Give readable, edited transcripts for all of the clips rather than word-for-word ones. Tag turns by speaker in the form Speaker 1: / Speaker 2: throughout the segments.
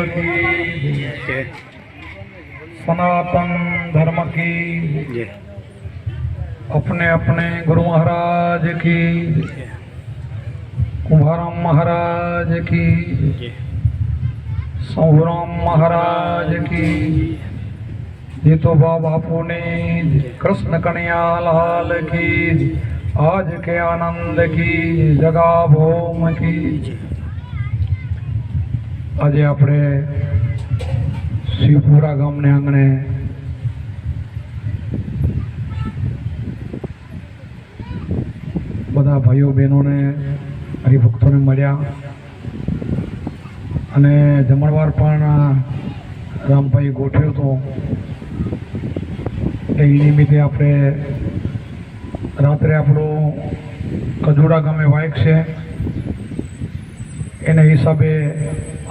Speaker 1: की जय, सनातन धर्म की जय, अपने अपने गुरु महाराज की जय, कुंभाराम महाराज की जय, शंभुराम महाराज की, जीतोबा बापू ने, कृष्ण कन्हैया लाल की, आज के आनंद की, जगा भौम की। आज આપણે શિવપુરા ગામને આંગણે બધા ભાઈઓ બહેનોને હરિભક્તોને મળ્યા અને જમણવાર પણ રામભાઈ ગોઠવ્યો હતો એ નિમિત્તે આપણે રાત્રે આપણું કજોડા ગામે વાયક છે એના હિસાબે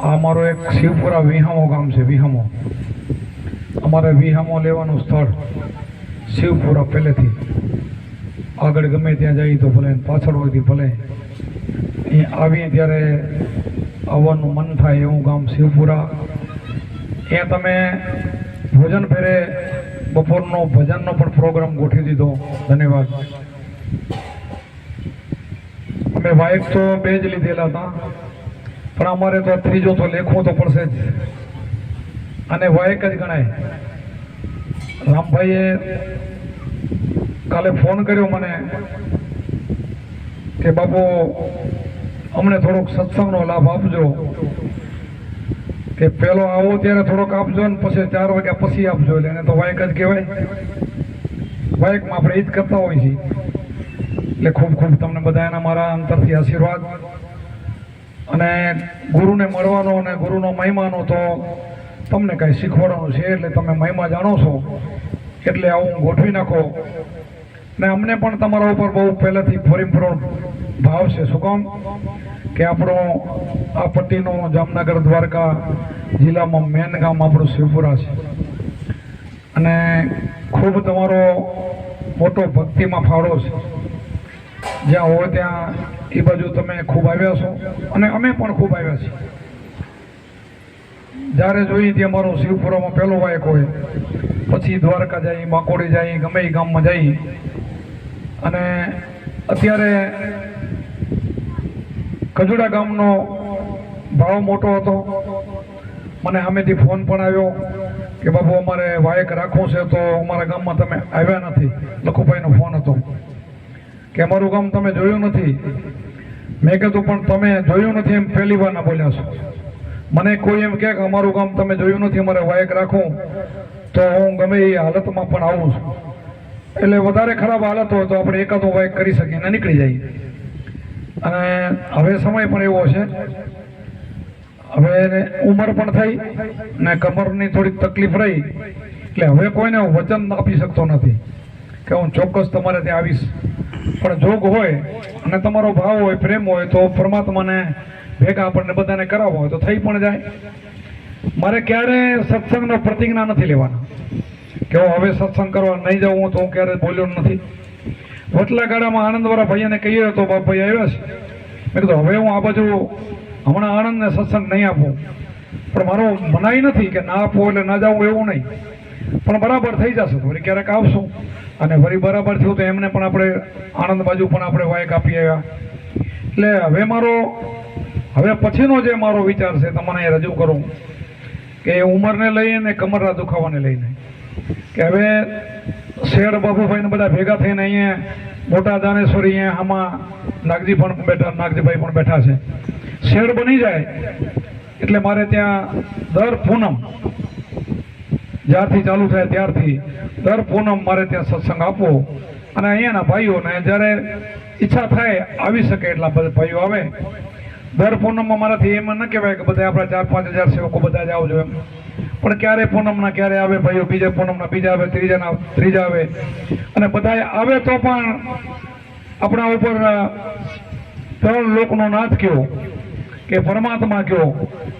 Speaker 1: આ અમારો એક શિવપુરા વિહામો ગામ છે. વિહામો અમારે વિહામો લેવાનું સ્થળ શિવપુરા પહેલેથી આગળ ગમે ત્યાં જઈએ તો ભલે પાછળ હોયથી ભલે અહીંયા આવીએ ત્યારે આવવાનું મન થાય એવું ગામ શિવપુરા. ત્યાં તમે ભોજન ફેરે બપોરનો ભજનનો પણ પ્રોગ્રામ ગોઠવી દીધો. ધન્યવાદ. અમે વાઇક તો બે જ લીધેલા હતા પણ અમારે તો ત્રીજો તો લેખવો તો પડશે જ અને વાઇક જ ગણાય. રામભાઈએ કાલે ફોન કર્યો મને કે બાપુ અમને થોડોક સત્સંગનો લાભ આપજો કે પેલો આવો ત્યારે થોડોક આપજો ને પછી 4 વાગ્યા પછી આપજો. એટલે એને તો વાઇક જ કહેવાય. વાઇકમાં આપણે એ જ કરતા હોઈએ છીએ. એટલે ખૂબ ખૂબ તમને બધા એના મારા અંતરથી આશીર્વાદ. અને ગુરુને મળવાનો અને ગુરુનો મહિમાનો તો તમને કાંઈ શીખવાડવાનું છે એટલે તમે મહિમા જાણો છો એટલે આવું ગોઠવી નાખો. ને અમને પણ તમારા ઉપર બહુ પહેલાંથી ફરીફરો ભાવ છે. શું કામ કે આપણો આ પટ્ટીનો જામનગર દ્વારકા જિલ્લામાં મેન ગામ આપણું શિવપુરા છે અને ખૂબ તમારો મોટો ભક્તિમાં ફાળો છે. જ્યાં હોય ત્યાં એ બાજુ તમે ખૂબ આવ્યા છો અને અમે પણ ખૂબ આવ્યા છીએ. જ્યારે જોઈએ ત્યાં મારો શિવપુરામાં પહેલો વાયક હોય પછી દ્વારકા જાય, માકોડી જાય, ગમે એ ગામમાં જઈએ. અને અત્યારે કજોડા ગામનો ભાવ મોટો હતો. મને સામેથી ફોન પણ આવ્યો કે બાપુ અમારે વાયક રાખવું છે તો અમારા ગામમાં તમે આવ્યા નથી. લખુભાઈનો ફોન હતો કે અમારું ગામ તમે જોયું નથી. મેં કીધું પણ તમે જોયું નથી એમ પહેલી વાર ના બોલ્યા છો. મને કોઈ એમ કહે કે અમારું ગામ તમે જોયું નથી, અમારે વાયક રાખવું તો હું ગમે એ હાલતમાં પણ આવું છું. એટલે વધારે ખરાબ હાલત હોય તો આપણે એકાદો વાયક કરી શકીએ અને નીકળી જઈએ. અને હવે સમય પણ એવો છે, હવે ઉંમર પણ થઈ ને કમરની થોડીક તકલીફ રહી એટલે હવે કોઈને વચન આપી શકતો નથી કે હું ચોક્કસ તમારે ત્યાં આવીશ. પણ જોગ હોય અને તમારો ભાવ હોય, પ્રેમ હોય તો પરમાત્માને ભેગા આપણને બધાને કરાવવા હોય તો થઈ પણ જાય. મારે ક્યારે સત્સંગનો પ્રતિજ્ઞા નથી લેવાના કે હું હવે સત્સંગ કરવા નહીં જાઉં તો હું ક્યારે બોલ્યો નથી. વટલા ગાડામાં આનંદવાળા ભાઈને કહીએ તો બાપભાઈ આવ્યા છે. મેં કીધું હવે હું આ બાજુ હમણાં આનંદને સત્સંગ નહીં આપું પણ મારો મનાઈ નથી કે ના આપવું એટલે ના જાવું એવું નહીં. પણ બરાબર થઈ જશે તો વળી ક્યારેક આવશું અને વળી બરાબર થયું તો એમને પણ આપણે આનંદ બાજુ પણ આપણે વાયક આપી આવ્યા. એટલે હવે પછીનો જે મારો વિચાર છે તમને રજૂ કરું કે ઉંમરને લઈને કમરના દુખાવાને લઈને કે હવે શેઠ બાબુભાઈને બધા ભેગા થઈને અહીંયા મોટા દાનેશ્વરી અહીંયા આમાં નાગજીભાઈ પણ બેઠા છે. શેઠ બની જાય એટલે મારે ત્યાં દર પૂનમ જ્યારથી ચાલુ થાય ત્યારથી દર પૂનમ મારે ત્યાં સત્સંગ આપવો અને અહીંયાના ભાઈઓને જ્યારે ઈચ્છા થાય આવી શકે એટલા બધા ભાઈઓ આવે. દર પૂનમમાં મારાથી એમ ન કહેવાય કે બધા આપણા 4-5 હજાર સેવકો બધા જ આવજો એમ, પણ ક્યારે પૂનમના ક્યારે આવે ભાઈઓ, બીજા પૂનમના બીજા આવે, ત્રીજા આવે અને બધા આવે તો પણ આપણા ઉપર 3 લોકનો નાથ કયો કે પરમાત્મા કયો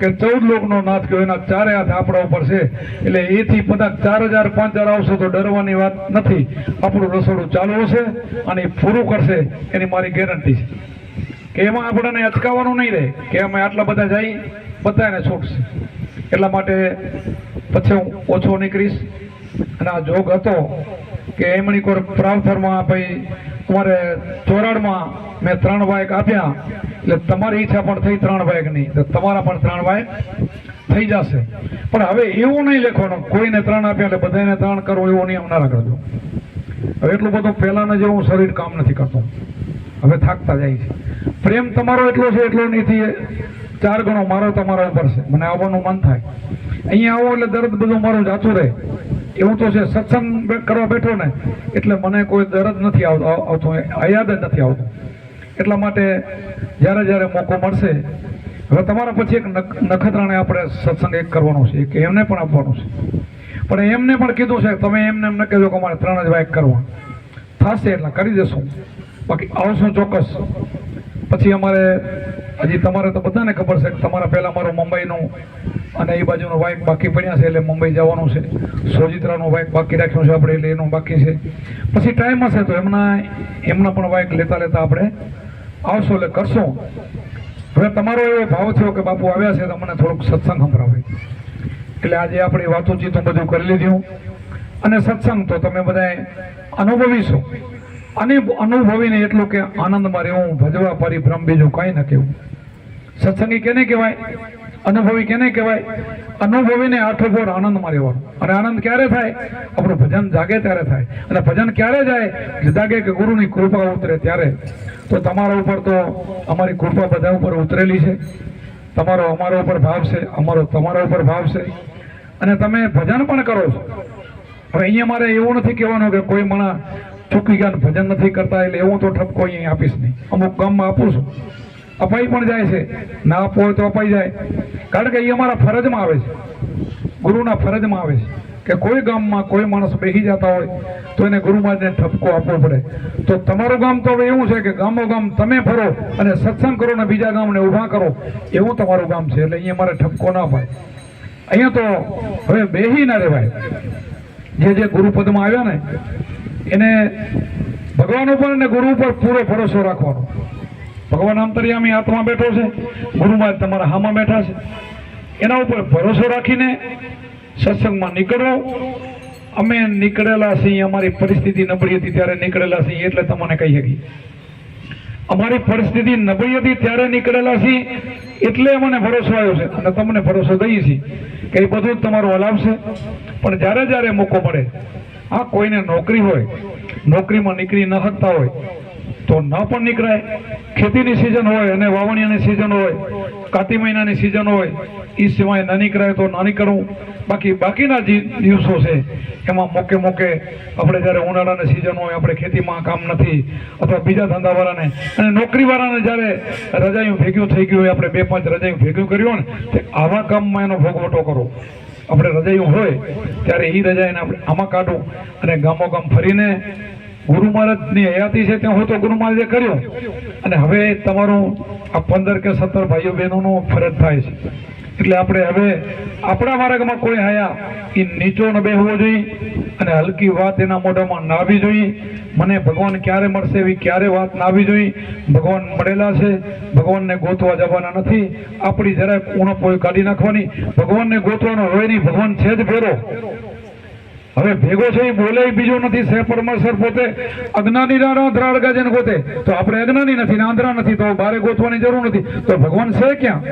Speaker 1: કે 14 લોકનો નાથ કયો, એના 4 હાથ આપણા ઉપર છે. એટલે એથી બધા 4000-5000 આવશે તો ડરવાની વાત નથી. આપણું રસોડું ચાલુ હશે અને એ પૂરું કરશે એની મારી ગેરંટી છે કે એમાં આપણને અચકાવવાનું નહીં રહે કે અમે આટલા બધા જઈ બધાને છૂટશે. એટલા માટે પછી હું ઓછો નીકળીશ. અને આ જોગ હતો કે એમની કોર પ્રાવથરમાં ભાઈ અમારે ચોરાડમાં મેં 3 બાઇક આપ્યા, એટલે તમારી ઈચ્છા પણ થઈ 3 બાઇકની, તો તમારા પણ 3 બાઇક થઈ જશે. પણ હવે એવું નહીં લખવાનું કોઈને 3 આપ્યા એટલે બધાને 3 કરવો, એવો નિયમ ના કરજો. હવે એટલું બધું પહેલાના જેવું શરીર કામ નથી કરતું, હવે થાકતા જાય છે. પ્રેમ તમારો એટલો છે એટલો નથી 4 ગણો મારો તમારા ઉપર છે. મને આવવાનું મન થાય, અહીંયા આવો એટલે દર્દ બધું મારું જાતું રહે એવું તો છે. સત્સંગ કરવા બેઠો ને એટલે મને કોઈ દર્દ નથી આવતું, યાદ જ નથી આવતું. એટલા માટે જ્યારે જ્યારે મોકો મળશે, હવે તમારા પછી એક નખત્રાણે આપણે સત્સંગ એક કરવાનો છે, એક એમને પણ આપવાનું છે. પણ એમને પણ કીધું છે તમે એમને એમ ન કહેજો કે અમારે 3 જ બાઇક કરવા થશે, એટલે કરી દેશું. બાકી આવશું ચોક્કસ. પછી અમારે હજી તમારે તો બધાને ખબર છે કે તમારા પહેલાં મારું મુંબઈનું અને એ બાજુનું બાઇક બાકી પડ્યા છે, એટલે મુંબઈ જવાનું છે. સોજિત્રાનું બાઇક બાકી રાખ્યું છે આપણે, એટલે એનું બાકી છે. પછી ટાઈમ હશે તો એમના પણ બાઇક લેતા લેતા આપણે આવશો એટલે કરશું. હવે તમારો એવો ભાવ થયો કે બાપુ આવ્યા છે તો મને થોડુંક સત્સંગ સંભળાવે, એટલે આજે આપણી વાતોચીત બધું કરી લીધું. અને સત્સંગ તો તમે બધા અનુભવીશો, અને અનુભવીને એટલું કે આનંદમાં રહેવું, ભજવા પરિભ્રમ, બીજું કાંઈ ન કહેવું. સત્સંગી કેને કહેવાય? અનુભવી કેને કહેવાય? અનુભવીને આઠોપોર આનંદમાં રહેવાનું. અને આનંદ ક્યારે થાય? આપણું ભજન જાગે ત્યારે થાય. અને ભજન ક્યારે જાય? જાગે કે ગુરુની કૃપા ઉતરે ત્યારે. તો તમારા ઉપર તો અમારી કૃપા બધા ઉપર ઉતરેલી છે. તમારો અમારા ઉપર ભાવ છે, અમારો તમારા ઉપર ભાવ છે, અને તમે ભજન પણ કરો છો. હવે અહીંયા મારે એવું નથી કહેવાનું કે કોઈ માણસ ચૂકી ગયા ભજન નથી કરતા એટલે એવું તો ઠપકો અહીંયા આપીશ નહીં. અમુક ગામમાં આપું છું, અપાઈ પણ જાય છે, ના આપવો હોય તો અપાઈ જાય. કારણ કે એ અમારા ફરજમાં આવે છે, ગુરુના ફરજમાં આવે છે કે કોઈ ગામમાં કોઈ માણસ બેસી જતા હોય તો એને ગુરુ મહારાજને ઠપકો આપવો પડે. તો તમારું ગામ તો હવે એવું છે કે ગામો ગામ તમે ફરો અને સત્સંગ કરો ને બીજા ગામને ઊભા કરો, એવું તમારું ગામ છે. એટલે અહીંયા મારે ઠપકો ના પાય. અહીંયા તો હવે બેસી ના રહેવાય. જે ગુરુપદમાં આવ્યા ને એને ભગવાન ઉપર અને ગુરુ ઉપર પૂરો ભરોસો રાખવાનો. ભગવાન અંતર્યામી આત્મા બેઠો છે, ગુરુ મહારાજ તમારા હામાં બેઠા છે, એના ઉપર ભરોસો રાખીને સત્સંગમાં નીકળો. અમે નીકળેલા છીએ, અમારી પરિસ્થિતિ નબળી હતી ત્યારે નીકળેલા છીએ, એટલે તમને કહી શકીએ. અમારી પરિસ્થિતિ નબળી હતી ત્યારે નીકળેલા છીએ, એટલે મને ભરોસો આવ્યો છે. અને તમને ભરોસો દઈએ છીએ કે એ બધું જ તમારું હલાવશે. પણ જ્યારે જ્યારે મોકો મળે, હા કોઈને નોકરી હોય, નોકરીમાં નીકળી ન શકતા હોય તો ન પણ નીકળાય. ખેતીની સિઝન હોય અને વાવણીની સિઝન હોય, કાતી મહિનાની સિઝન હોય, એ સિવાય ન નીકળાય તો ન નીકળવું. બાકીના જે દિવસો છે એમાં મોકે મોકે આપણે જ્યારે ઉનાળાની સિઝન હોય, આપણે ખેતીમાં કામ નથી, અથવા બીજા ધંધાવાળાને અને નોકરીવાળાને જ્યારે રજાયું ભેગું થઈ ગયું હોય, આપણે 2-5 રજાયું ભેગું કર્યું ને, તે આવા કામમાં એનો ભોગવટો કરો. આપણે રજાયું હોય ત્યારે એ રજાઈને આપણે આમાં કાઢું અને ગામો ગામ ફરીને ગુરુ મહારાજની હયાતી છે ત્યાં હું તો ગુરુ મહારાજે કર્યો. અને હવે તમારું આ 15 કે 17 ભાઈઓ બહેનોનો ફરજ થાય છે. એટલે આપણે હવે આપણા માર્ગમાં કોઈ હયા એ નીચો ન બેસવો જોઈએ અને હલકી વાત એના મોઢામાં ના આવી જોઈએ. મને ભગવાન ક્યારે મળશે એવી ક્યારે વાત ના આવી જોઈએ. ભગવાન મળેલા છે, ભગવાનને ગોતવા જવાના નથી. આપણી જરાક ઉણપો કાઢી નાખવાની. ભગવાનને ગોતવાનો હોય નહીં, ભગવાન છે જ ભેરો. હવે ભેગો છે એ બોલે બીજું નથી. સે પરમેશ્વર પોતે અજ્ઞાની આંધળા અડગા ગોતે, તો આપણે અજ્ઞાની નથી ને આંધળા નથી, તો બારે ગોતવાની જરૂર નથી. તો ભગવાન છે ક્યાં?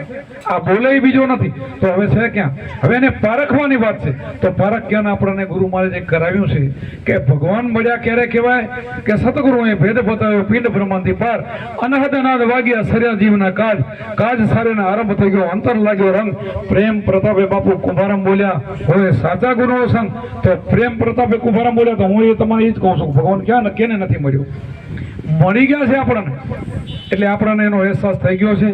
Speaker 1: આ બોલે બીજો નથી, તો હવે છે ક્યાં? હવે એને પારખવાની વાત છે. તો પારખ જ્ઞાન આપણને ગુરુ મહારાજે કરાવ્યું છે કે ભગવાન મળ્યા ક્યારે કહેવાય કે સતગુરુએ ભેદ બતાવ્યો પિંડ બ્રહ્માંડથી પાર, અનહદ નાદ વાગ્યા સર્યા જીવના કાજ, કાજ સારેના આરંભ થઈ ગયો, અંતર લાગ્યો રંગ, પ્રેમ પ્રતાપે બાપુ કુંભારામ બોલ્યા હોય સાચા ગુરુનો સંગ. તો પ્રેમ પ્રતાપે કુંભારામ બોલ્યા તો હું એ તમારે એ જ કહું છું, ભગવાન ક્યાં કેને નથી મળ્યું? મળી ગયા છે આપણને. એટલે આપણને એનો અહેસાસ થઈ ગયો છે.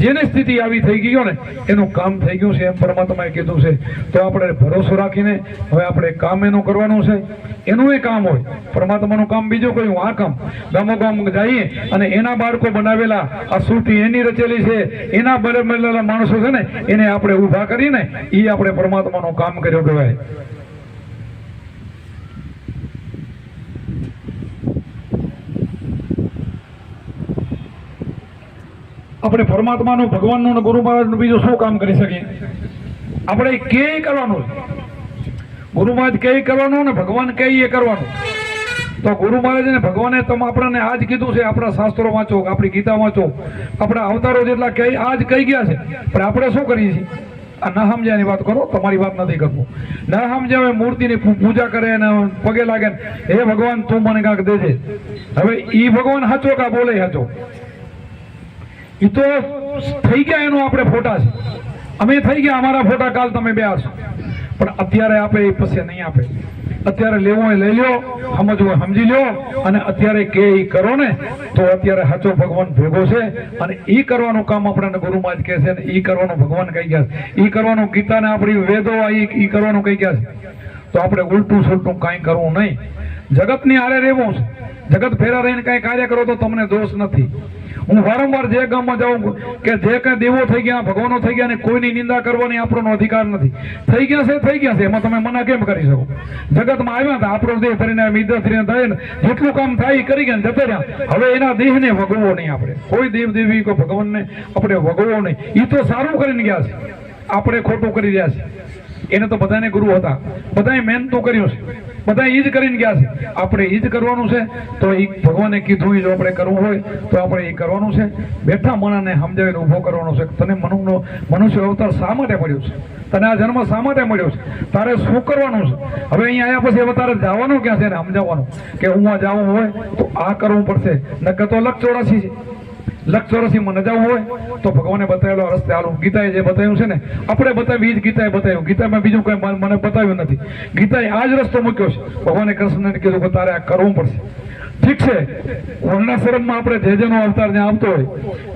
Speaker 1: જેની સ્થિતિ આવી થઈ ગયો ને એનું કામ થઈ ગયું છે, એમ પરમાત્માએ કીધું છે. તો આપણે ભરોસો રાખીને હવે આપણે કામ એનું કરવાનું છે. એનું એ કામ હોય, પરમાત્માનું કામ બીજું કોઈ. આ કામ ગામો ગામ જઈએ અને એના બાળકો બનાવેલા આ સૃષ્ટિ એની રચેલી છે, એના બનેલા માણસો છે ને એને આપણે ઊભા કરીને એ આપણે પરમાત્માનું કામ કર્યું કહેવાય. આપણે પરમાત્માનું, ભગવાનનું, ગુરુ મહારાજનું બીજું શું કામ કરી શકીએ? આપણે કે કરવાનું છે. ગુરુ મહારાજ કે કરવાનું ને ભગવાન કે એ કરવાનું. તો ગુરુ મહારાજ ને ભગવાને તમે આપણને આજ કીધું છે, આપણા શાસ્ત્રો વાંચો, આપણી ગીતા વાંચો, આપણા અવતારો જેટલા કે આજ કહી ગયા છે, પણ આપણે શું કરીએ છીએ? આ ન સમજ્યાની વાત કરો, તમારી વાત નથી કરતો. ન સમજ્યા મૂર્તિની પૂજા કરે ને પગે લાગે ને હે ભગવાન તું મને કાંક દેજે. હવે ઈ ભગવાન હાચો કા બોલે હાચો? ઈ તો થઈ ગયા એનો આપણે ફોટા છે. અમે થઈ ગયા, અમારા ફોટા કાલ તમે બે આવશો, પણ અત્યારે આપે એ પછી નહીં આપે. અત્યારે લેવું હોય લઈ લ્યો, સમજવું હોય સમજી લ્યો, અને અત્યારે કે ઈ કરો ને તો અત્યારે સાચો ભગવાન ભેગો છે. અને ઈ કરવાનું કામ આપણને ગુરુ મહારાજ કહે છે, ને ઈ કરવાનું ભગવાન કહી ગયા છે. ઈ કરવાનું ગીતાને આપણી વેદો ઈ કરવાનું કહી ગયા છે. તો આપણે ઉલટું સુલટું કાંઈ કરવું નહીં. જગતની હારે રહેવું છે. જગત ફેરા રહીને કાંઈ કાર્ય કરો તો તમને દોષ નથી. હું વારંવાર જે ગામમાં જાઉં કે જે કઈ દેવો થઈ ગયા, ભગવાનો થઈ ગયા, ને કોઈની નિંદા કરવાની આપણો અધિકાર નથી. થઈ ગયા છે, એમાં તમે મના કેમ કરી શકો? જગતમાં આવ્યા હતા, આપણો દેહ ધરીને મિત્ર ધરીને થાય ને જેટલું કામ થાય એ કરી ગયા જતા રહ્યા. હવે એના દેહને વગવો નહીં. આપણે કોઈ દેવ દેવી કોઈ ભગવાનને આપણે વગવો નહીં. એ તો સારું કરીને ગયા છે, આપણે ખોટું કરી રહ્યા છે. એને તો બધાને ગુરુ હતા, બધાએ મહેનત તો કર્યું છે, બધા ઈ જ કરીને ગયા છે. આપણે ઈ જ કરવાનું છે. તો એ ભગવાને કીધું જો આપણે કરવું હોય તો આપણે એ કરવાનું છે. બેઠા મનને સમજાવીને ઊભો કરવાનો છે. તને મનુષ્ય અવતાર શા માટે મળ્યો છે? તને આ જન્મ શા માટે મળ્યો છે? તારે શું કરવાનું છે? હવે અહીંયા આવ્યા પછી હવે તારે જવાનું ક્યાં છે? ને સમજાવવાનું કે હું આ જવું હોય તો આ કરવું પડશે. નકર તો લખ 84 છે. લખ 84 માં ન જવું હોય તો ભગવાને બતાવેલો રસ્તે હાલું. ગીતાએ જે બતાવ્યું છે ને આપણે બતાવી, એ જ ગીતાએ બતાવ્યું. ગીતામાં બીજું કઈ મને બતાવ્યું નથી. ગીતાએ આ જ રસ્તો મૂક્યો છે. ભગવાને કૃષ્ણને કીધું કે તારે આ કરવું પડશે. ઠીક છે, વર્ણાશ્રમમાં આપણે જે જેનો અવતાર જ્યાં આવતો હોય,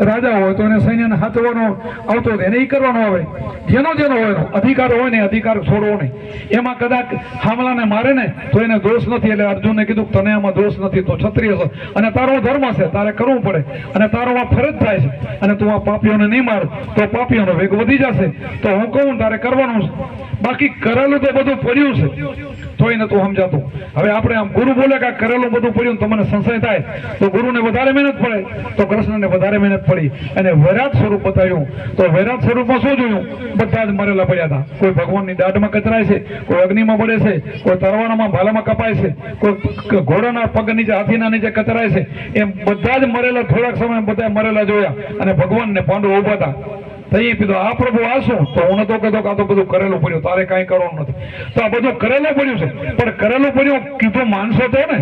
Speaker 1: રાજા હોય તો એને સૈન્યને હાથવાનો આવતો હોય એને એ કરવાનો આવે. જેનો હોય અધિકાર હોય ને અધિકાર છોડવો નહીં. એમાં કદાચ હામલાને મારે ને તો એને દોષ નથી. એટલે અર્જુનને કીધું તને આમાં દોષ નથી, તો ક્ષત્રિય છે અને તારો ધર્મ છે, તારે કરવું પડે અને તારો આ ફરજ થાય છે. અને તું આ પાપીઓને નહીં માર તો પાપીઓનો વેગ વધી જશે. તો હું કહું તારે કરવાનું છે. બાકી કરેલું તો બધું પડ્યું છે તો એને તું સમજાતું. હવે આપણે આમ ગુરુ બોલે કે કરેલું બધું પડ્યું, તમને સંશય થાય તો ગુરુને વધારે મહેનત પડે, તો કૃષ્ણને વધારે મહેનત પડી. અને વૈરાટ સ્વરૂપ બતાવ્યું. તો વૈરાટ સ્વરૂપમાં શું જોયું? બધા જ મરેલા પડ્યા હતા. કોઈ ભગવાનની દાઢમાં કચરાય છે, કોઈ અગ્નિમાં બળે છે, કોઈ તરવાનામાં ભાલામાં કપાય છે, કોઈ ઘોડાના પગ નીચે હાથીના નીચે કચરાય છે. એમ બધા જ મરેલા થોડાક સમય બધા મરેલા જોયા. અને ભગવાનને પાંડવો ઉભા હતા. થઈ કીધું આ પ્રભુ આશું તો હું નતો કહેતો કે આ તો બધું કરેલું પડ્યું, તારે કાંઈ કરવાનું નથી. તો આ બધું કરેલું પડ્યું છે, પણ કરેલું પડ્યું કીધું માનશો તો ને.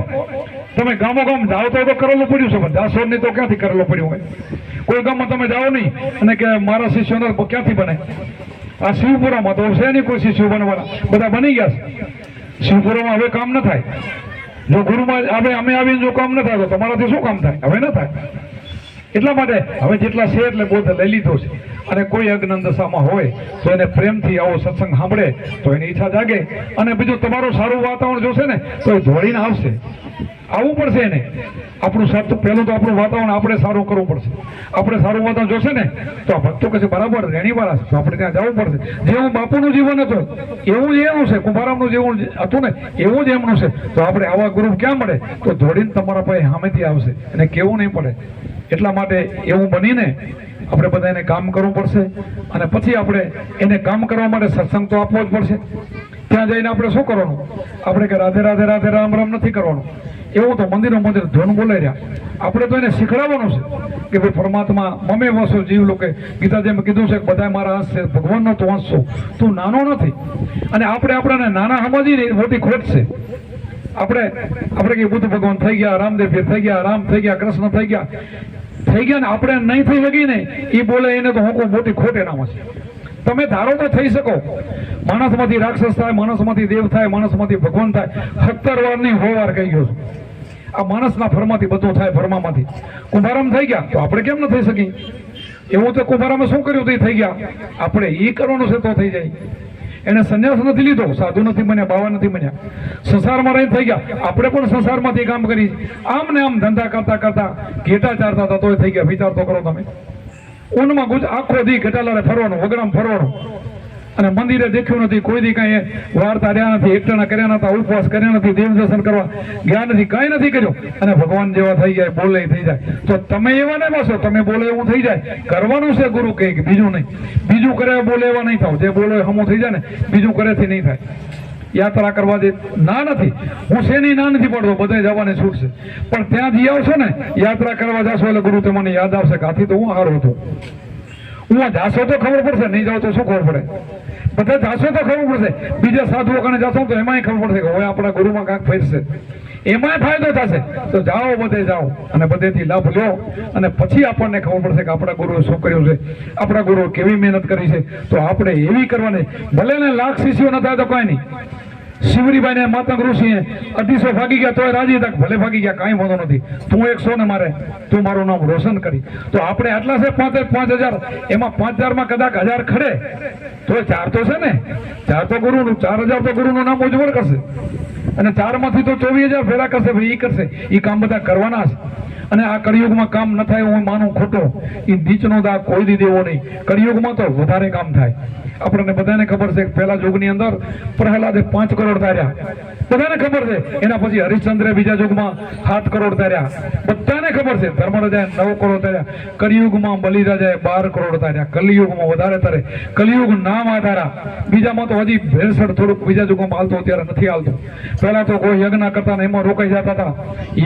Speaker 1: તમે ગામો ગામ જાઓ તો કરેલું પડ્યું છે, પણ જાશો નહીં તો ક્યાંથી કરેલું પડ્યું હોય? કોઈ ગામમાં તમે જાઓ નહીં અને કે મારા શિષ્યોને ક્યાંથી બને? આ શિવપુરામાં તો છે નહીં કોઈ શિષ્યો બનવાના, બધા બની ગયા છે. શિવપુરામાં હવે કામ ન થાય. જો ગુરુમાં હવે અમે આવીને જો કામ ન થાય તો તમારાથી શું કામ થાય? હવે ન થાય. એટલા માટે હવે જેટલા છે એટલે બોધ લઈ લીધો છે. અને કોઈ અજ્ઞાન દશામાં હોય તો એને પ્રેમથી આવો સત્સંગ સાંભળે તો એની ઈચ્છા જાગે. અને બીજું તમારું સારું વાતાવરણ જોશે ને તો એ દોડીને આવશે. આવવું પડશે એને. આપણું સાચું પહેલું તો આપણું વાતાવરણ આપણે સારું કરવું પડશે. આપણે સારું વાતાવરણ જોશે ને તો આ ભક્તો કહે છે બરાબર રેણીવાળા છે, તો આપણે ત્યાં જવું પડશે. જેવું બાપુનું જીવન હતું એવું જ એનું છે, કુંભારામનું જેવું હતું ને એવું જ એમનું છે. તો આપણે આવા ગુરુ ક્યાં મળે? તો દોડીને તમારા પાસે સામેથી આવશે. એને કેવું નહીં પડે. એટલા માટે એવું બનીને આપણે બધા એને કામ કરવું પડશે. અને પછી આપણે એને કામ કરવા માટે સત્સંગ તો આપવો જ પડશે. ત્યાં જઈને આપણે શું કરવાનું? આપણે કે રાધે રાધે રાધે રામ રામ નથી કરવાનું. એવું તો મંદિરો ધૂન બોલાઈ રહ્યા. આપણે તો એને શીખડાવવાનું છે કે ભાઈ પરમાત્મા મમે વસો જીવ લોકે. ગીતા જેમ કીધું છે કે બધા મારા અંશ છે, ભગવાનનો તો અંશ છું, તું નાનો નથી. અને આપણે આપણાને નાના સમજીને મોટી ખોટ છે. આપણે કે બુદ્ધ ભગવાન થઈ ગયા, રામદેવ થઈ ગયા, રામ થઈ ગયા, કૃષ્ણ થઈ ગયા ને આપણે નહીં થઈ શકી ને એ બોલે એને તો હું મોટી ખોટ એનામાં છે. તમે ધારો તો થઈ શકો. માણસમાંથી રાક્ષસ થાય, માણસમાંથી દેવ થાય, માણસમાંથી ભગવાન થાય. 17 વાર નહીં 100 વાર કહી ગયો છું. આ માણસના ફરમાંથી બધું થાય. ફરમામાંથી કુંભારામ થઈ ગયા તો આપણે કેમ ન થઈ શકી? એવું તો કુંભારામે શું કર્યું તો થઈ ગયા. આપણે એ કરવાનું છે તો થઈ જાય. એને સંન્યાસ નથી લીધો, સાધુ નથી બન્યા, બાવા નથી બન્યા, સંસારમાં રહી થઈ ગયા. આપણે પણ સંસારમાંથી કામ કરી આમ ને આમ ધંધા કરતા કરતા ઘેટા ચારતા હતા તોય થઈ ગયા. વિચાર તો કરો તમે. ઊનમાં આખો દી ઘેટાલારે ફરવાનું, વગડામાં ફરવાનું. અને મંદિરે દેખ્યું નથી, કોઈ દી કાંઈ વાર્તા રહ્યા નથી, એકટાણા કર્યા નતા, ઉપવાસ કર્યા નથી, દેવ દર્શન કરવા ગયા નથી, કાંઈ નથી કર્યું, અને ભગવાન જેવા થઈ જાય, બોલે થઈ જાય. તો તમે એવા નહીં બસો, તમે બોલે એવું થઈ જાય. કરવાનું છે ગુરુ કહે, બીજું નહીં. બીજું કરે બોલે એવા નહીં થાવ. જે બોલે હમું થઈ જાય ને, બીજું કરેથી નહીં થાય. યાત્રા કરવા દે ના નથી, હું શેની ના નથી પડતો, બધે જવાની છૂટ છે. પણ ત્યાં જઈ આવશો ને, યાત્રા કરવા જશો એટલે ગુરુ તમને યાદ આવશે કે આથી તો હું હારો હતો. હું જાશો તો ખબર પડશે, નહીં જાવ તો શું ખબર પડે? બધા જાશો તો ખબર પડશે. બીજા સાધુઓ કને જાશો તો એમાંય ખબર પડશે કે હવે આપણા ગુરુમાં કાંક ફેરશે, એમાંય ફાયદો થશે. તો જાઓ, બધે જાઓ અને બધેથી લાભ લો, અને પછી આપણને ખબર પડશે કે આપણા ગુરુએ શું કર્યું છે, આપણા ગુરુએ કેવી મહેનત કરી છે. તો આપણે એવી કરવાની. ભલે ને લાખ શિષ્યો ન થાય તો કાંઈ નહીં. શિવરીબાઈ ને માતંગ ઋષિએ 250 ભાગી ગયા તોય રાજી હતા, ભલે ભાગી ગયા કાંઈ વાંધો નથી, તું 100 ને મારે, તું મારું નામ રોશન કરી. તો આપણે આટલા છે 5,000, એમાં 5,000 માં કદાચ 1000 ખડે તો 4 તો છે ને, 4 તો ગુરુનું, 4,000 તો ગુરુનું નામ ઉજ્જવળ કરશે, અને 4 માંથી તો 24,000 ફેરા કરશે. ભાઈ એ કરશે, એ કામ બધા કરવાના છે. અને આ કળિયુગમાં કામ ન થાય હું માનું ખોટો, એ નીચનો દાગ કોઈ દી દેવો નહીં. કળિયુગમાં તો વધારે કામ થાય. આપણને બધાને ખબર છે કે પહેલા યુગની અંદર પ્રહલાદે 5 કરોડ તાર્યા, બધાને ખબર છે. એના પછી હરિશ્ચંદ્રે બીજા યુગમાં 7 કરોડ તાર્યા, બધાને ખબર છે. ધર્મરાજાએ 9 કરોડ તાર્યા, કળિયુગમાં બલિરાજાએ 12 કરોડ તાર્યા. કલિયુગમાં વધારે તારે, કલિયુગ નામ આધારા. બીજામાં તો હજી ભેળસેળ થોડુંક બીજા યુગમાં હાલતું, અત્યારે નથી હાલતું. પહેલા તો કોઈ યજ્ઞ કરતા ને એમાં રોકાઈ જતા હતા.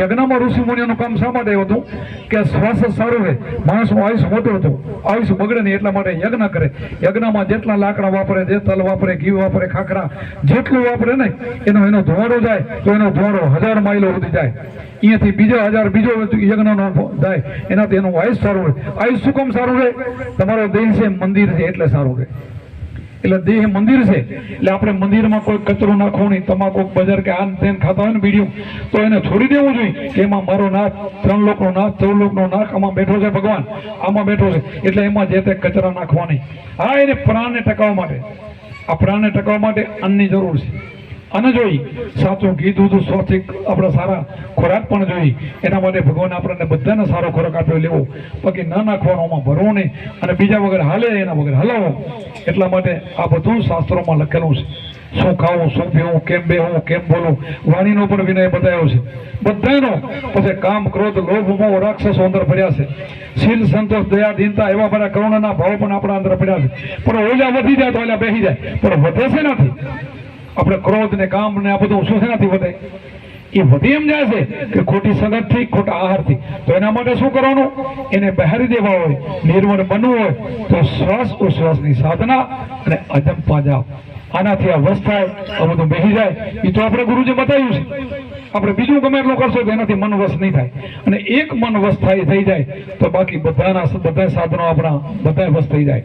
Speaker 1: યજ્ઞમાં ઋષિ મુનિઓનું કામ શા માટે હતું કે શ્વાસ સારું રહે, માણસનું આયુષ મોટું હતું, આયુષ બગડે નહીં એટલા માટે યજ્ઞ કરે. યજ્ઞમાં જેટલા લાકડા વાપરે, જે તલ વાપરે, ઘી વાપરે, ખાખરા જેટલું વાપરે ને એનો ધુવાડો જાય તો એનો ધુવાડો 1000 માઇલો સુધી જાય. અહીંયાથી બીજા 1000 બીજો યજ્ઞનો જાય, એનાથી એનું આયુષ સારું રહે. આયુષ શું કામ સારું રહે? તમારો દેહ છે મંદિર છે એટલે સારું રહે. એટલે દેહ મંદિર છે એટલે આપણે મંદિરમાં કોઈ કચરો નાખવો નહીં. તમાકુ બજાર કે આન તેન ખાતા હોય ને બીડીયું, તો એને છોડી દેવું જોઈએ કે એમાં મારો નાથ, 3 લોકનો નાથ, 14 લોકનો નાથ, આમાં બેઠો છે ભગવાન, આમાં બેઠો છે, એટલે એમાં જે તે કચરા નાખવા નહીં. હા, એને પ્રાણને ટકાવવા માટે, આ પ્રાણને ટકાવવા માટે અન્નની જરૂર છે. અને જોઈ સાચું ઘી, દૂધ, સ્વચ્છ આપણા સારા ખોરાક પણ જોઈ. એના માટે ભગવાન આપણને બધાને સારો ખોરાક આપ્યો લેવો, બાકી ના નાખવાનો, આમાં ભરવો નહીં, અને બીજા વગર હાલે એના વગર હલાવો. એટલા માટે આ બધું શાસ્ત્રોમાં લખેલું છે. શું ખાવું, શું પીવું, કેમ બેહવું, કેમ બોલવું, વાણીનો પણ વિનય બતાવ્યો છે બધાનો. પછી કામ, ક્રોધ, લોભ, મોહ, રાક્ષસો અંદર પડ્યા છે. શીલ, સંતોષ, દયા, દીનતા એવા બધા કરુણાના ભાવ પણ આપણા અંદર પડ્યા છે. પણ ઓલા વધી જાય તો ઓલા બેસી જાય, પણ વધે છે નથી. આપણે ક્રોધ ને કામ ને આ બધું શું શેનાથી વધે? એ વધી એમ જાય છે કે ખોટી સંગતથી, ખોટા આહારથી. તો એના માટે શું કરવાનું? એને બહારી દેવા હોય, નિર્મળ બનવું હોય તો શ્વાસ ઉશ્વાસની સાધના અને અજંપા જાપ, આનાથી આ વશ થાય, આ બધું બેસી જાય. એ તો આપણે ગુરુજી બતાવ્યું છે. આપણે બીજું ગમે એટલું કરશો તો એનાથી મન વશ નહીં થાય. અને એક મન વશ થાય થઈ જાય તો બાકી બધા સાધનો આપણા બધા વશ થઈ જાય.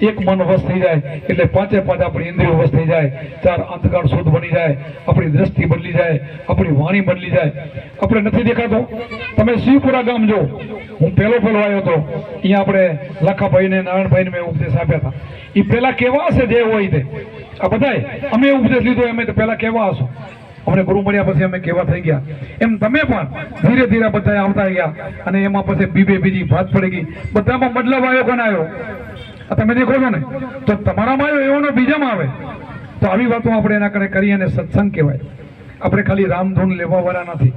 Speaker 1: એક મન વશ થઈ જાય એટલે 5 આપણી ઇન્દ્રિયો વશ થઈ જાય, 4 અંતકાળ શુદ્ધ બની જાય, આપણી દ્રષ્ટિ બદલી જાય, આપણી વાણી બદલી જાય. આપણે નથી દેખાતો? તમે શિવપુરા ગામ જો, હું પહેલો આવ્યો હતો, અહીંયા આપણે લખાભાઈ ને નારાયણભાઈ ને મેં ઉપદેશ આપ્યા હતા. એ પેલા કેવા હશે જે હોય તે? આ બધાય અમે ઉપદેશ લીધો, અમે તો પેલા કેવા હશો? અમને ગુરુ મળ્યા પછી અમે કેવા થઈ ગયા, એમ તમે પણ ધીરે ધીરે બધા આવતા ગયા. અને એમાં પછી બીજી ભાત પડી ગઈ, બધામાં બદલાવ આવ્યો. કોને આવ્યો? તમે દેખો છો ને, તો તમારામાં આવ્યો એવો બીજામાં આવે. તો આવી વાતો આપણે એના કરે કરીએ અને સત્સંગ કહેવાય. આપણે ખાલી રામધૂન લેવા વાળા નથી.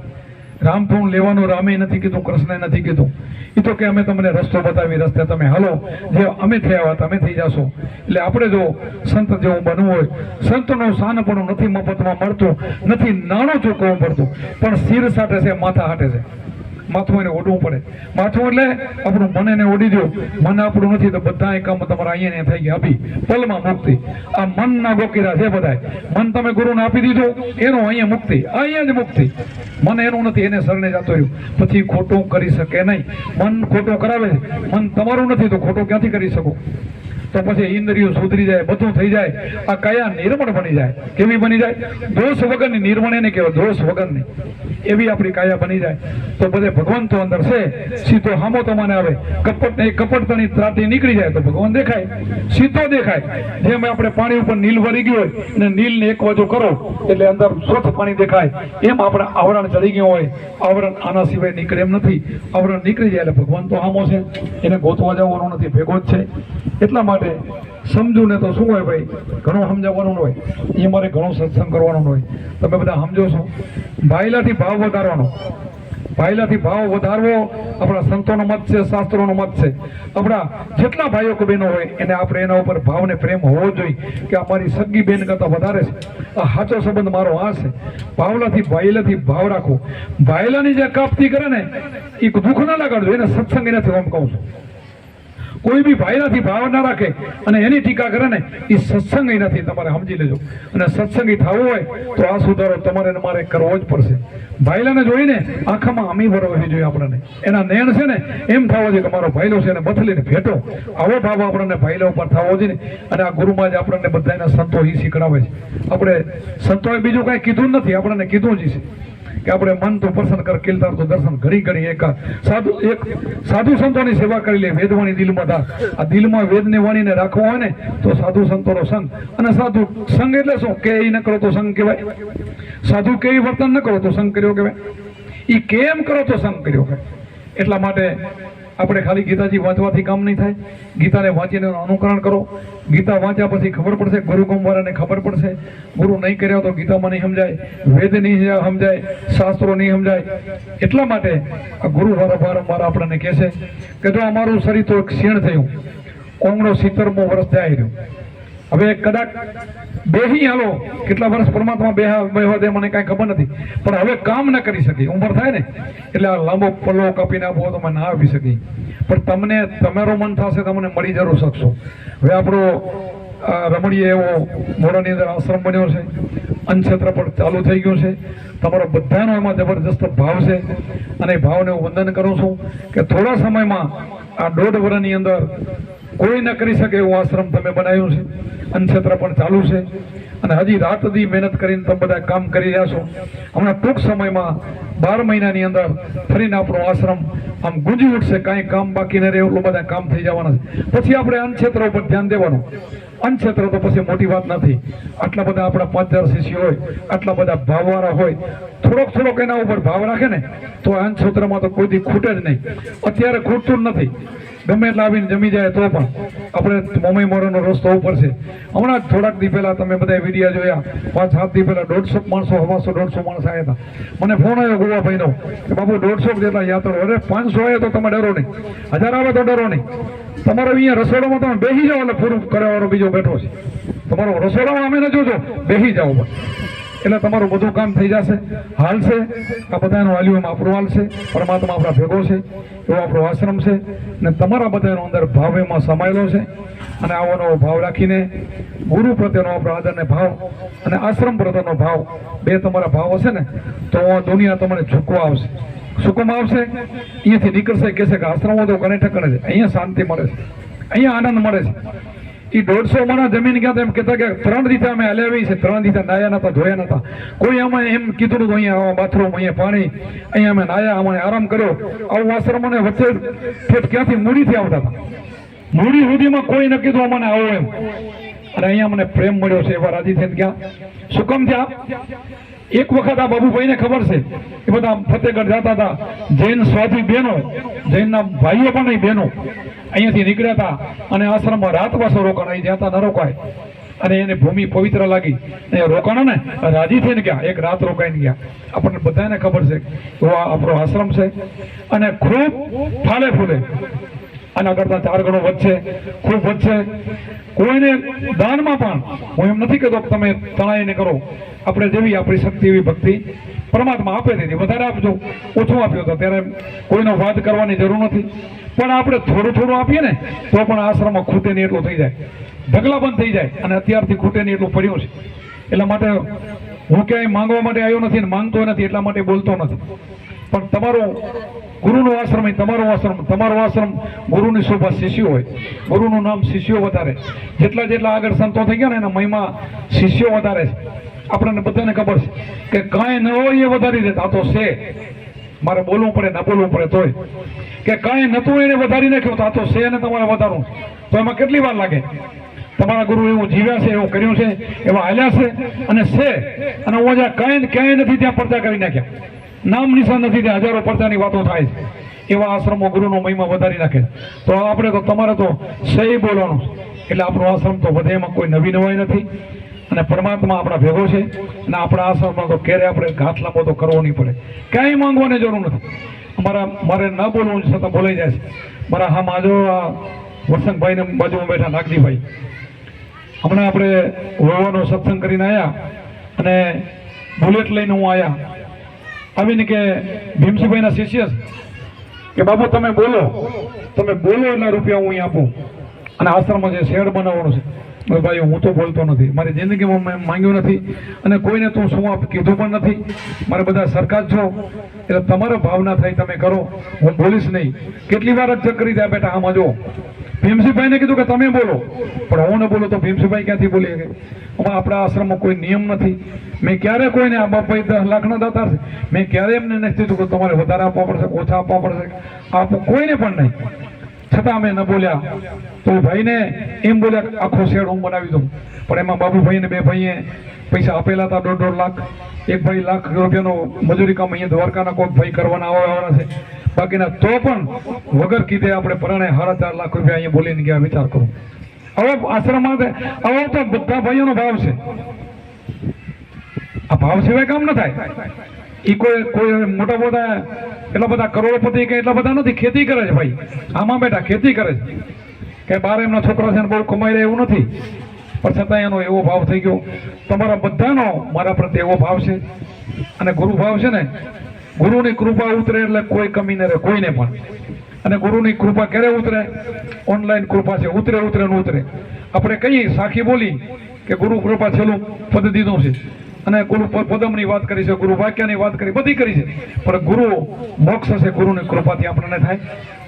Speaker 1: રામધૂન લેવાનું રામે નથી કીધું, કૃષ્ણે નથી કીધું. એ તો કે અમે તમને રસ્તો બતાવી, રસ્તે તમે હાલો, જે અમે થયા તમે થઈ જશો. એટલે આપણે જો સંત જેવું બનવું હોય, સંતનું શાનપણું નથી મફતમાં મળતું, નથી નાણું ચૂકવવું પડતું, પણ શિર સાથે છે, માથા હાટે છે. માથું એને ઓઢવું પડે. માથું એટલે આપણું મન એને ઓઢી દો. મન આપણું નથી તો બધા કામ તમારા અહીંયા થઈ ગયા. અભી પલમાં મુક્તિ. આ મનના ગોકીરા છે બધા. મન તમે ગુરુને આપી દીધું, એનું અહીંયા મુક્તિ, અહીંયા જ મુક્તિ. મન એનું નથી, એને શરણે જતો રહ્યું, પછી ખોટું કરી શકે નહીં. મન ખોટું કરાવે, મન તમારું નથી તો ખોટું ક્યાંથી કરી શકો? તો પછી ઇન્દ્રિયો સુધરી જાય, બધું થઈ જાય, આ કયા નિર્મળ બની જાય. કેવી બની જાય? દોષ વગરની. નિર્મળ એને કહેવાય, દોષ વગરની. એવી આપણી કાયા બની જાય. તો બધે ભગવાન તો અંદર છે. સીધો હામો તમને આવે, કપટતણી ત્રાટી નીકળી જાય તો ભગવાન દેખાય, સીધો દેખાય. જેમ આપણે પાણી ઉપર નીલ વળી ગયું હોય અને નીલને એક બાજુ કરો એટલે અંદર સ્વચ્છ પાણી દેખાય, એમ આપણે આવરણ ચડી ગયું હોય. આવરણ આના સિવાય નીકળે એમ નથી. આવરણ નીકળી જાય એટલે ભગવાન તો હામો છે, એને ગોતવા જવાનું નથી, ભેગો જ છે. એટલા માટે સમજુ ને તો શું હોય ભાઈ, ઘણું સમજાવવાનું હોય, એ મારે ઘણો સત્સંગ કરવાનો હોય. તમે બધા સમજો છો. ભાઈલાથી ભાવ વધારવાનો, ભાઈલાથી ભાવ વધારવો આપણા સંતોનો મત છે, શાસ્ત્રોનો મત છે. આપણા જેટલા ભાઈઓ કે બહેનો હોય એને આપણે એના ઉપર ભાવ ને પ્રેમ હોવો જોઈએ કે અમારી સગી બેન કરતાં વધારે છે, આ સાચો સંબંધ મારો આ છે. ભાઈલાથી ભાવ રાખો. ભાઈલાની જે કાપતી કરે ને એ દુઃખ ના લગાડજો, એને સત્સંગ એનાથી હું કહું છું. કોઈ બી ભાઈલાથી ભાવ ના રાખે અને એની ટીકા કરે ને એ સત્સંગ નથી. તમારે સમજી લેજો. અને સત્સંગી થવું હોય તો આ સુધારો તમારે ને મારે કરવો જ પડશે. ભાઈલાને જોઈને આંખામાં અમી ભરવી જોઈએ આપણને. એના નયન છે ને એમ થવો જોઈએ કે મારો ભાઈલો છે એને બથલીને ભેટો. આવો ભાવ આપણને ભાઈલા ઉપર થવો જોઈએ. અને આ ગુરુમાં જ આપણને બધાના સંતો એ શીખડાવે છે. આપણે સંતોએ બીજું કાંઈ કીધું નથી, આપણને કીધું જ છે કે આપણે મન તો પ્રસન્ન કર, કિલતાર તો દર્શન, ઘડી ઘડી એક સાધુ સંતોની સેવા કરી લે. વેદવાણી દિલમાં ધાર. આ દિલમાં વેદની વાણીને રાખવો હોય ને તો સાધુ સંતોનો સંગ. અને સાધુ સંગ એટલે શું કે એ ન કરો તો સંગ કહેવાય, સાધુ કેવી વર્તન ન કરો તો સંગ કર્યો કહેવાય, એ કેમ કરો તો સંગ કર્યો કહેવાય. એટલા માટે આપણે ખાલી ગીતાજી વાંચવાથી કામ નહીં થાય. ગીતાને વાંચીને અનુકરણ કરો. ગીતા વાંચ્યા પછી ખબર પડશે, ગુરુકુંભારાને ખબર પડશે. ગુરુ નહીં કર્યો તો ગીતામાં નહીં સમજાય, વેદ નહીં સમજાય, શાસ્ત્રો નહીં સમજાય. એટલા માટે આ ગુરુ વારંવાર આપણને કહેશે કે જો અમારું શરીર તો એક ક્ષીણ થયું, 69મો વર્ષ જાય રહ્યું, હવે કદાચ બેહી હાલો, કેટલા વર્ષ પરમાત્મા બેહવા દે મને કાંઈ ખબર નથી, પણ હવે કામ ન કરી શકી. ઉંમર થાય ને એટલે આ લાંબો પલ્લો કાપીને આપો તો ના આપી શકી. પણ તમને તમારું મન થશે, તમને મળી જરૂર શકશો. હવે આપણો રમણીય એવો મોડાની અંદર આશ્રમ બન્યો છે, અન્નક્ષેત્ર પણ ચાલુ થઈ ગયું છે. તમારો બધાનો એમાં જબરજસ્ત ભાવ છે અને એ ભાવને હું વંદન કરું છું કે થોડા સમયમાં આ 1.5 વર્ષની અંદર કોઈ ન કરી શકે એવું આશ્રમ તમે બનાવ્યું છે. અન્નક્ષેત્ર પણ ચાલુ છે અને હજી રાત દી મહેનત કરીને તમે બધા કામ કરી રહ્યા છો. હમણાં ટૂંક સમયમાં 12 મહિનાની અંદર ફરીને આપણો આશ્રમ આમ ગુંજી ઉઠશે. કાંઈ કામ બાકી ન રહે એટલું બધા કામ થઈ જવાના છે. પછી આપણે અન્નક્ષેત્ર ઉપર ધ્યાન દેવાનું. અન્નક્ષેત્ર તો પછી મોટી વાત નથી. આટલા બધા આપણા 5000 શિષ્યો હોય, આટલા બધા ભાવવાળા હોય, થોડોક એના ઉપર ભાવ રાખે ને તો અન્નક્ષેત્રમાં તો કોઈ દી ખૂટે જ નહીં. અત્યારે ખૂટતું જ નથી. ગમે એટલે આવીને જમી જાય તો પણ આપણે મોમાઈ મોરાનો રસ્તો ઉપર છે. હમણાં જ થોડાક દી પહેલા તમે બધા વિડીયા જોયા, 5-7 દી પહેલા 150 માણસો, 150 માણસ આવ્યા હતા. મને ફોન આવ્યો ગોવાભાઈનો કે બાપુ 150 જેટલા યાત્રાળુ. અરે 500 આવે તો તમે ડરો નહીં, 1000 આવે તો ડરો નહીં. તમારે અહીંયા રસોડામાં તમે બેસી જાઓ એટલે પૂરું કરવાવાળો બીજો બેઠો છે. તમારો રસોડામાં અમે ન જોજો, બેસી જાઓ બસ, એટલે તમારું બધું કામ થઈ જશે. હાલશે આ બધાનું હાલ્યું એમાં આપણું હાલશે. પરમાત્મા આપણા ભેગો છે એવો આપણો આશ્રમ છે ને તમારા બધાનો અંદર ભાવ એમાં સમાયેલો છે. અને આવો નવો ભાવ રાખીને ગુરુ પ્રત્યેનો આપણો આદરને ભાવ અને આશ્રમ પ્રત્યેનો ભાવ, બે તમારા ભાવ હશે ને તો દુનિયા તમને ઝૂકવા આવશે. સુકમ આવશે, અહીંયાથી નીકળશે, કહેશે કે આશ્રમો તો કને ઠકણે છે, અહીંયા શાંતિ મળે છે, અહીંયા આનંદ મળે છે. એ 150 મણા જમીન ગયા એમ કહેતા કે 3 રીતે અમે હલાવી છે, 3 રીતે નાયા નતા, ધોયા નતા. કોઈ અમે એમ કીધું હતું અહીંયા બાથરૂમ, અહીંયા પાણી, અહીંયા અમે નાયા, અમે આરામ કર્યો. આવું આશ્રમ અને વચ્ચે ઠેઠ ક્યાંથી મૂડીથી આવતા હતા. મૂડી સુધીમાં કોઈ ન કીધું અમને આવો એમ. અને અહીંયા મને પ્રેમ મળ્યો છે એવા રાજી થઈને ગયા. શું કામ થયા? એક વખત આ બાબુભાઈને ખબર છે એ બધા ફતેહગઢ જતા હતા. જૈન સ્વાધી બહેનો, જૈનના ભાઈઓ પણ નહીં બહેનો અહીંયાથી નીકળ્યા હતા અને આશ્રમમાં રાત પાછો રોકાણ. અહીં જ્યાં ત્યાં ન રોકાય અને એને ભૂમિ પવિત્ર લાગી અહીંયા રોકાણો ને રાજી થઈને ગયા, એક રાત રોકાઈને ગયા. આપણને બધાને ખબર છે એવો આપણો આશ્રમ છે અને ખૂબ ફાલે ફૂલે. આના કરતા 4 ગણો વધશે, ખૂબ વધશે. કોઈને દાનમાં પણ હું એમ નથી કહેતો કે તમે તણાઈને કરો. આપણે જેવી આપણી શક્તિ એવી ભક્તિ પરમાત્મા આપે દીધી. વધારે આપજો, ઓછું આપ્યો તો ત્યારે કોઈનો વાદ કરવાની જરૂર નથી. પણ આપણે થોડું આપીએ ને તો પણ આશ્રમમાં ખૂટે નહીં એટલું થઈ જાય, ઢગલા બંધ થઈ જાય. અને અત્યારથી ખૂટે નહીં એટલું પડ્યું છે. એટલા માટે હું ક્યાંય માંગવા માટે આવ્યો નથી ને માંગતો નથી, એટલા માટે બોલતો નથી. પણ તમારો ગુરુનો આશ્રમ એ તમારો આશ્રમ ગુરુની શોભા શિષ્યો હોય. ગુરુનું નામ શિષ્યો વધારે. જેટલા આગળ સંતો થઈ ગયા ને એના મહિમા શિષ્યો વધારે છે. આપણને બધાને ખબર છે કે કાંઈ ન હોય એ વધારી દેતા. આ તો છે, મારે બોલવું પડે ના બોલવું પડે તોય. કે કાંઈ નતું એને વધારી નાખ્યું તો આ તો છે અને તમારે વધારવું તો એમાં કેટલી વાર લાગે? તમારા ગુરુ એવું જીવ્યા છે, એવું કર્યું છે, એવા હાલ્યા છે અને છે. અને હું જ્યાં ક્યાંય નથી ત્યાં પડદા કરી નાખ્યા, નામ નિશાન નથી, ત્યાં હજારો પડદાની વાતો થાય છે. એવા આશ્રમો ગુરુનો મહિમા વધારી નાખે. તો આપણે તો તમારે તો સહી બોલવાનું, એટલે આપણો આશ્રમ તો વધે, એમાં કોઈ નવી નવાઈ નથી. અને પરમાત્મા આપણા ભેગો છે અને આપણા આશ્રમમાં તો ક્યારે આપણે ઘાત લાંબો તો કરવો નહીં પડે, ક્યાંય માંગવાની જરૂર નથી. મારે ન બોલવું છતાં બોલાઈ જાય છે. મારા હા માજો આ વસંતભાઈને બાજુમાં બેઠા નાગજીભાઈ, હમણાં આપણે વોવાનો સત્સંગ કરીને આવ્યા અને બુલેટ લઈને હું આવ્યા, આવીને કે ભીમસિંહભાઈના શિષ્ય કે બાબુ તમે બોલો એટલા રૂપિયા હું અહીં આપું અને આશ્રમમાં જે શેડ બનાવવાનું છે. ભાઈ હું તો બોલતો નથી, મારી જિંદગીમાં મેં માંગ્યું નથી અને કોઈને તો શું કીધું પણ નથી. મારે બધા સરકાર છો એટલે તમારો ભાવના થઈ તમે કરો, હું બોલીશ નહીં. કેટલી વાર જ કરી દે બેટા. આમાં જો ભીમસિંહભાઈને કીધું કે તમે બોલો, પણ હું ન બોલું તો ભીમસિંહભાઈ ક્યાંથી બોલી શકે? આપણા આશ્રમમાં કોઈ નિયમ નથી. મેં ક્યારે કોઈને આ બાપાઈ 10 લાખના દાતા છે, મેં ક્યારે એમને નથી કીધું કે તમારે વધારે આપવા પડશે, ઓછા આપવા પડશે, આપવું કોઈને પણ નહીં. છતાં અમે ન બોલ્યા તો ભાઈને એમ બોલ્યા આખો શેડ હું બનાવી દઉં. પણ એમાં બાબુભાઈને 2 ભાઈએ પૈસા આપેલા હતા 1.5 લાખ. એક ભાઈ લાખ રૂપિયાનો મજૂરી કામ અહીંયા દ્વારકાના કોઈ ભાઈ કરવાના આવવાના છે, બાકીના તો પણ વગર કીધે આપણે પરાણે 4.5 લાખ રૂપિયા અહીંયા બોલીને ગયા. વિચાર કરો. હવે આશ્રમમાં હવે તો બધા ભાઈઓનો ભાવ છે. આ ભાવ સિવાય કામ ન થાય. એ કોઈ મોટા મોટા એટલા બધા કરોડપતિ કે એટલા બધા નથી, ખેતી કરે છે ભાઈ. આમાં બેટા ખેતી કરે છે કે બાર એમના છોકરા છે બહુ કમાઈ રહે એવું નથી, પણ છતાં એનો એવો ભાવ થઈ ગયો. તમારા બધાનો મારા પ્રત્યે એવો ભાવ છે અને ગુરુ ભાવ છે ને, ગુરુની કૃપા ઉતરે એટલે કોઈ કમી ન રહે કોઈને પણ. અને ગુરુની કૃપા ક્યારે ઉતરે? ઓનલાઈન કૃપા છે, ઉતરે ને ઉતરે. આપણે કહીએ સાખી બોલી કે ગુરુ કૃપા છેલ્લું પદ દીધું છે અને ગુરુ પદમની વાત કરી છે, ગુરુ વાક્યની વાત કરી, બધી કરી છે, પણ ગુરુ મોક્ષ છે ગુરુની કૃપાથી આપણને થાય.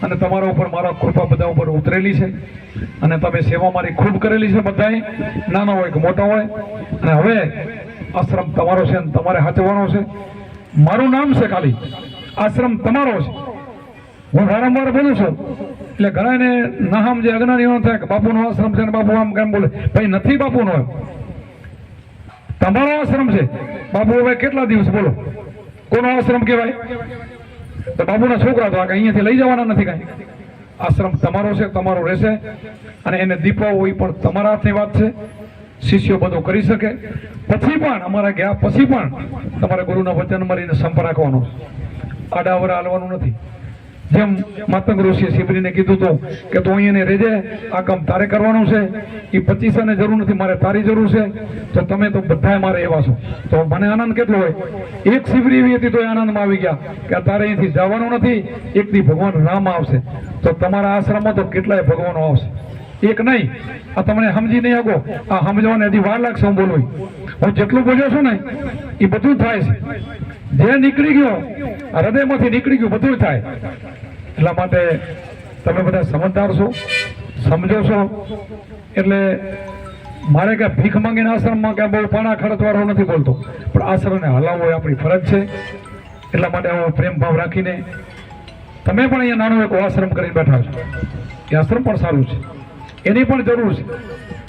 Speaker 1: અને તમારા ઉપર મારા કૃપા બધા ઉપર ઉતરેલી છે અને તમે સેવા મારી ખૂબ કરેલી છે બધાએ, નાનો હોય કે મોટો હોય. અને હવે આશ્રમ તમારો છે ને તમારે સાચવવાનો છે. મારું નામ છે ખાલી, આશ્રમ તમારો છે. હું વારંવાર બોલું છું એટલે ઘણાને નામ જે અજ્ઞાનીઓ થાય કે બાપુનો આશ્રમ છે ને બાપુ આમ કેમ બોલે. ભાઈ નથી બાપુનો, તમારો આશ્રમ છે. બાપુ હવે કેટલા દિવસ બોલો કોનો આશ્રમ કહેવાય? તો બાપુના છોકરા તો અહીંયાથી લઈ જવાના નથી કાંઈ. આશ્રમ તમારો છે, તમારો રહેશે અને એને દીપાવવું એ પણ તમારા હાથની વાત છે. શિષ્યો બધું કરી શકે. પછી પણ અમારા ગયા પછી પણ તમારે ગુરુના વચન મારીને સંપ રાખવાનો, આડાવરા હાલવાનું નથી. જેમ માતંગ ઋષિએ શિબરીને કીધું હતું કે તું અહીંયા રહેજે, આ કામ તારે કરવાનું છે, એ 25 જરૂર નથી, મારે તારી જરૂર છે. તો તમે તો બધા મારે એવા છો. તો મને આનંદ કેટલો હોય. એક શિબરી એવી હતી તો આનંદમાં આવી ગયા કે તારે અહીંથી જવાનું નથી, એક દી ભગવાન રામ આવશે. તો તમારા આશ્રમમાં તો કેટલાય ભગવાનો આવશે, એક નહીં. આ તમને સમજી નહીં શકો, આ સમજવાને હજી વાર લાગશે. હું બોલું, હું જેટલું બોલ્યો છું ને એ બધું થાય છે. જે નીકળી ગયો હૃદયમાંથી નીકળી ગયું બધું થાય. એટલા માટે તમે બધા સમજદાર છો, સમજો છો. એટલે મારે ક્યાં ભીખ માંગીને આશ્રમમાં ક્યાં બહુ પાણા ખર્ચવાળો નથી બોલતો, પણ આશ્રમને હલાવવો એ આપણી ફરજ છે. એટલા માટે આવો પ્રેમ ભાવ રાખીને તમે પણ અહીંયા નાનો એક આશ્રમ કરીને બેઠા છો. એ આશ્રમ પણ સારું છે, એની પણ જરૂર છે.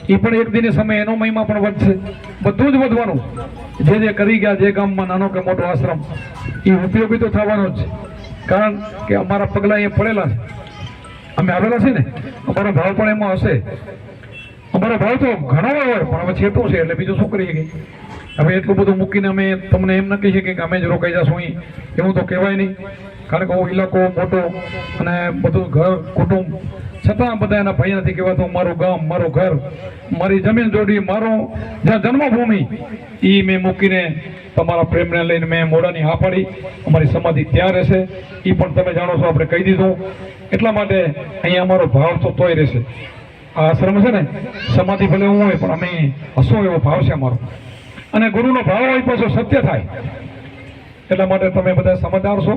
Speaker 1: એ પણ એક દિને સમય એનો મહિમા પણ વધશે, બધું જ વધવાનું. જે કરી ગયા જે ગામમાં નાનો કે મોટો આશ્રમ એ ઉપયોગી તો થવાનો જ છે. કારણ કે અમારા પગલા અહીંયા પડેલા છે, અમે આવેલા છે ને, અમારો ભાવ પણ એમાં હશે. અમારો ભાવ તો ઘણો હોય પણ હવે છેટું છે એટલે બીજું શું કરીએ. હવે એટલું બધું મૂકીને અમે તમને એમ ન કહી શકીએ કે અમે જ રોકાઈ જશું અહીં, એવું તો કહેવાય નહીં. કારણ કે હું ઇલાકો મોટો અને બધું ઘર કુટુંબ, છતાં બધા એના ભાઈ નથી કહેવાતું. મારું ગામ, મારું ઘર, મારી જમીન જોડી, મારો જ્યાં જન્મભૂમિ એ મેં મૂકીને તમારા પ્રેમને લઈને મેં મોડાની હા પાડી. અમારી સમાધિ ત્યાં રહેશે એ પણ તમે જાણો છો, આપણે કહી દીધું. એટલા માટે અહીંયા અમારો ભાવ તો તોય રહેશે. આ આશ્રમ છે ને, સમાધિ ભલે હું હોય પણ અમે હસો એવો ભાવ છે અમારો. અને ગુરુનો ભાવ હોય પાછો સત્ય થાય. એટલા માટે તમે બધા સમજદાર છો.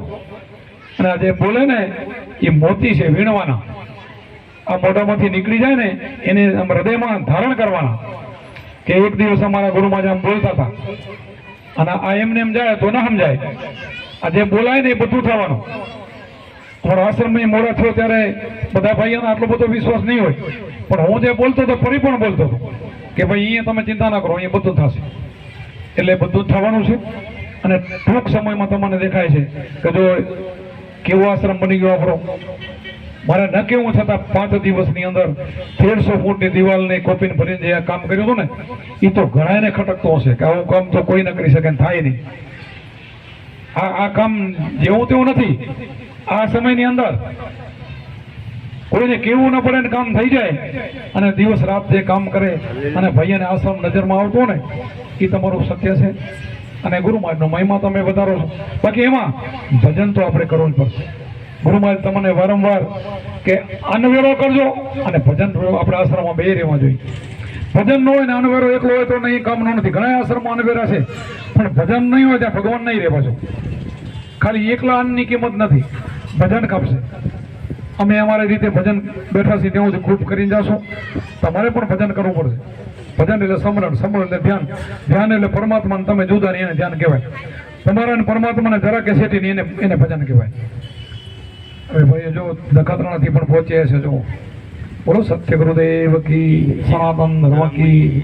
Speaker 1: અને આ જે બોલે ને એ મોતી છે વીણવાના. આ મોઢામાંથી નીકળી જાય ને એને હૃદયમાં ધારણ કરવાના. કે એક દિવસ અમારા ગુરુમાં આમ બોલતા હતા અને આ એમને એમ જાય તો ના સમજાય. આ જે બોલાય ને એ બધું થવાનું. અમારો આશ્રમમાં મોડા થયો ત્યારે બધા ભાઈઓનો આટલો બધો વિશ્વાસ નહીં હોય, પણ હું જે બોલતો હતો ફરી પણ બોલતો હતો કે ભાઈ અહીંયા તમે ચિંતા ના કરો, અહીંયા બધું થશે. એટલે બધું થવાનું છે. અને ટૂંક સમયમાં તમને દેખાય છે કે જો કેવો આશ્રમ બની ગયો આપણો. મારે ન કેવું છતાં 5 દિવસની અંદર 150 ફૂટની દિવાલને કોપીને ભરીને જે આ કામ કર્યું હતું ને એ તો ઘણાને ખટકતો હશે કે આવું કામ તો કોઈ ન કરી શકે ને થાય નહીં. આ કામ જેવું તેવું નથી. આ સમયની અંદર કોઈને કેવું ન પડે ને કામ થઈ જાય અને દિવસ રાત જે કામ કરે અને ભાઈને આશ્રમ નજરમાં આવતો ને એ તમારું સત્ય છે અને ગુરુ મહારાજનો મહિમા તમે વધારો છો. બાકી એમાં ભજન તો આપણે કરવું જ પડશે. ગુરુ મહારાજ તમને વારંવાર કે અનવેરો કરજો અને ભજન આપણે આશ્રમમાં બે રહેવા જોઈએ. ભજન ન હોય ને અનવેરો એકલો હોય તો નહીં કામનો નથી. ઘણા આશ્રમમાં અનવેરા છે પણ ભજન નહીં હોય ત્યાં ભગવાન નહીં રહે પાછો. ખાલી એકલા અન્નની કિંમત નથી, ભજન કાપશે. અમે અમારી રીતે ભજન બેઠા છીએ ત્યાં સુધી ખૂબ કરીને જાશું. તમારે પણ ભજન કરવું પડશે. ભજન એટલે સમરણ, સમરણ એટલે ધ્યાન, ધ્યાન એટલે પરમાત્માને તમે જુદા નહીં એને ધ્યાન કહેવાય. તમારા અને પરમાત્માને જરા કે સેટી નહીં એને ભજન કહેવાય. હવે ભાઈ જો નખત્રાણાથી પણ પહોંચ્યા છે. જો બોલો સત્ય ગુરુદેવ કી, સનાતન ધર્મ કી.